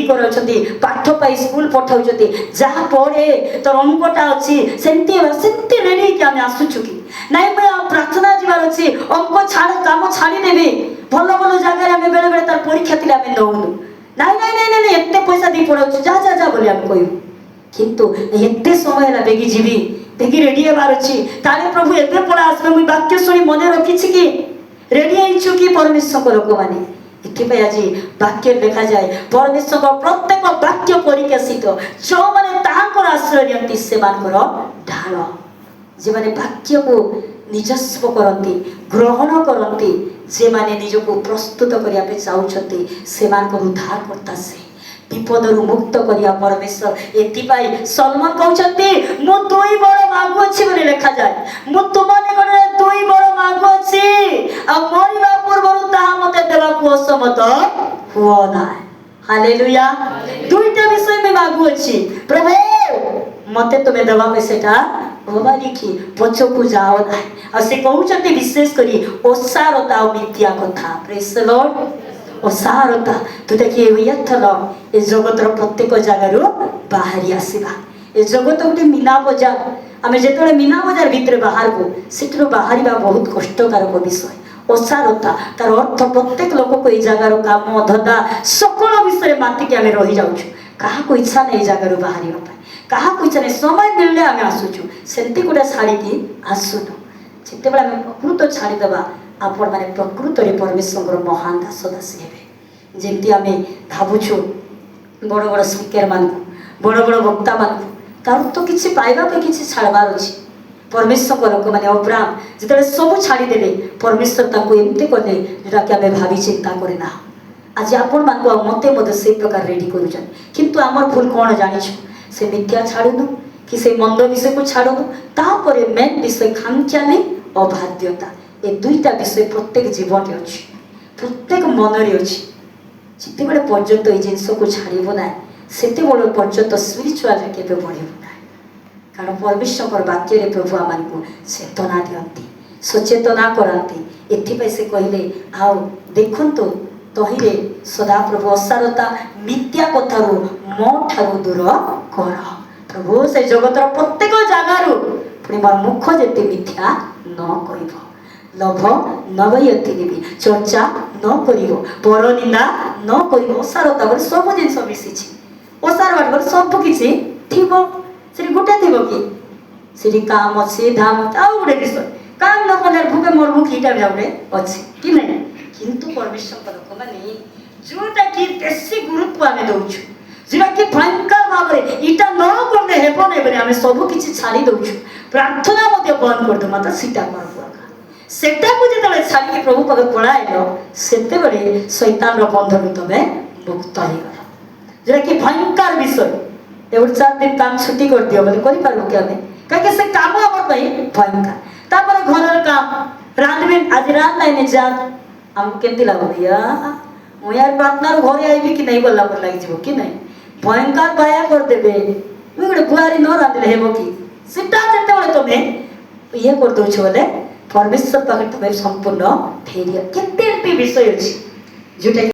कराउछन्ति पाठ पाई स्कूल पठाउछन्ति जहाँ पढे तोर अंकटा अछि सेमती रेडी कि आमे आसुछु कि नाइ म प्रार्थना जीवार अछि अंक छाड़ काम छाड़ी देबे भलो भलो जगह आमे बेले बेले तार परीक्षा तिला आमे दउनु नाइ एते पैसा दे पढाउछु जा जा जा बोली आमे कहियो किंतु एते समय ला बेगी जीवी बेगी रेडी हेबार अछि ताले प्रभु एते पळा आसबे मुई वाक्य सुनी मने रखिछि कि रेडी आइछु कि परमेश्वर को लोक माने इथिपय आज वाक्य देखा जाए परमेश्वर प्रत्येक वाक्य परिकेसित जो माने ताहाकर आश्रय नियंती से मानकर ढाल जे माने वाक्य को निजस्व करंती ग्रहण करंती जे माने निजको प्रस्तुत करिया पे चाहुछंती से मानकर उद्धार करता से विपदरु मुक्त करिया परमेश्वर एतिपाई सलमान कहउछंती मो दुई बड़ मागु अछि बोली लिखा जाए मो तुम निकटरे दुई बड़ मागु अछि आ मरिबा पूर्वरु ताहा मते देबाकू असमत हुओ ना हालेलुया दुईटा विषय में मागु अछि प्रभु मते तुमे देबा पे सेटा होबा लिखी पछो को जाओ ना आ से कहउछंती विशेष करी ओसारता और मिथ्या कथा प्रेज द लॉर्ड ओसारता तू देखिए हुईथल ए जगतर प्रत्येक जगार बाहरी आसवा ए जगत गोटे मीना बजार आम जो मीना बजार भितर बाहर को सेठू बाहर बहुत कष्टकारक विषय ओसारता तार अर्थ प्रत्येक लोक को जगार काम धंदा सकल विषय मातिक आम रही जाऊँ क्या इच्छा नहीं जगार बाहर क्या इच्छा नहीं समय मिलने आम आसुचु सेमती गोटे छाड़ी आसुनु जिते आम प्रकृत छाड़ीदे आपण मैंने प्रकृत परमेश्वर महान दास दासी हे जमी आम भावुछु बड़ बड़ स्पीकर मान बड़ बड़ वक्ता मान तार तो किसी पाइबा पे किसी छाड़बार अच्छी परमेश्वर लोक मैंने अब्राहम जिते सब छाड़ीदे परमेश्वर एमती कले जोटा कि आम भावी चिंता करना आज आपण मान मत से प्रकार रेडी कर आमर भूल कौन जानी से मिथ्या छाड़ुनु कि से मंद विषय को छाड़ुनु तापर मेन विषय खामख्याली अबाध्यता ए दुईटा विषय प्रत्येक जीवन अच्छी प्रत्येक मन अच्छी जिते बड़े पर्यंत ये जिनस को छाड़ब ना से पर्यंत स्पिरिचुआल के बढ़ ना कारण परमेश्वर वाक्य प्रभु आम को चेतना दिखती सचेतना कराती एथि से कहले आओ देखु तहिरे सदा प्रभु असारता मिथ्या कथारू मो ठारू दूर कर प्रभु से जगतर प्रत्येक जगार पुणी मोर मुख जेते मिथ्या न कह लभ नवयती देवी चर्चा न करिवो पर निंदा न करिवो ओसारता बोले सब जिनस मिसी ओसार बाट बोले सब किसी थिबो से गोटे थिबो कि से काम अच्छे धाम आउ गोटे विषय काम न कले भूखे मोर मुख इटा जाउडे अच्छे कि नहीं किंतु परमेश्वर लोक माने जोटा कि बेसी गुरुत्व आमे दउछु जोटा कि भयंकर भाव रे इटा न करले हेबो नै बने आमे सब किछि छाड़ी दउछु प्रार्थना मध्ये बंद कर दो माता सीता करबो सेटा को जेतले छाड़ी प्रभु पद पळाइलो सेते बडे शैतान रो बंधन तबे मुक्त हो गला जेरा कि भयंकर विषय एवढ 4 दिन काम छुट्टी कर दियो बोले करि पारबो के आमे काके से काम हमर पई भयंकर तापर घरर काम रांधबिन आज रात लाइने जा हम केमती लागो भैया मो यार पार्टनर घरे आइबी कि नहीं बोलला पर लागि जीवो कि नहीं भयंकर बाया कर देबे मुई गडे बुआरी न रांधले हेबो कि सेटा जेते बोले तमे ये कर दो बोले परमेश्वर पाखे तुम्हें संपूर्ण धैर्य केते विषय अच्छी जोटा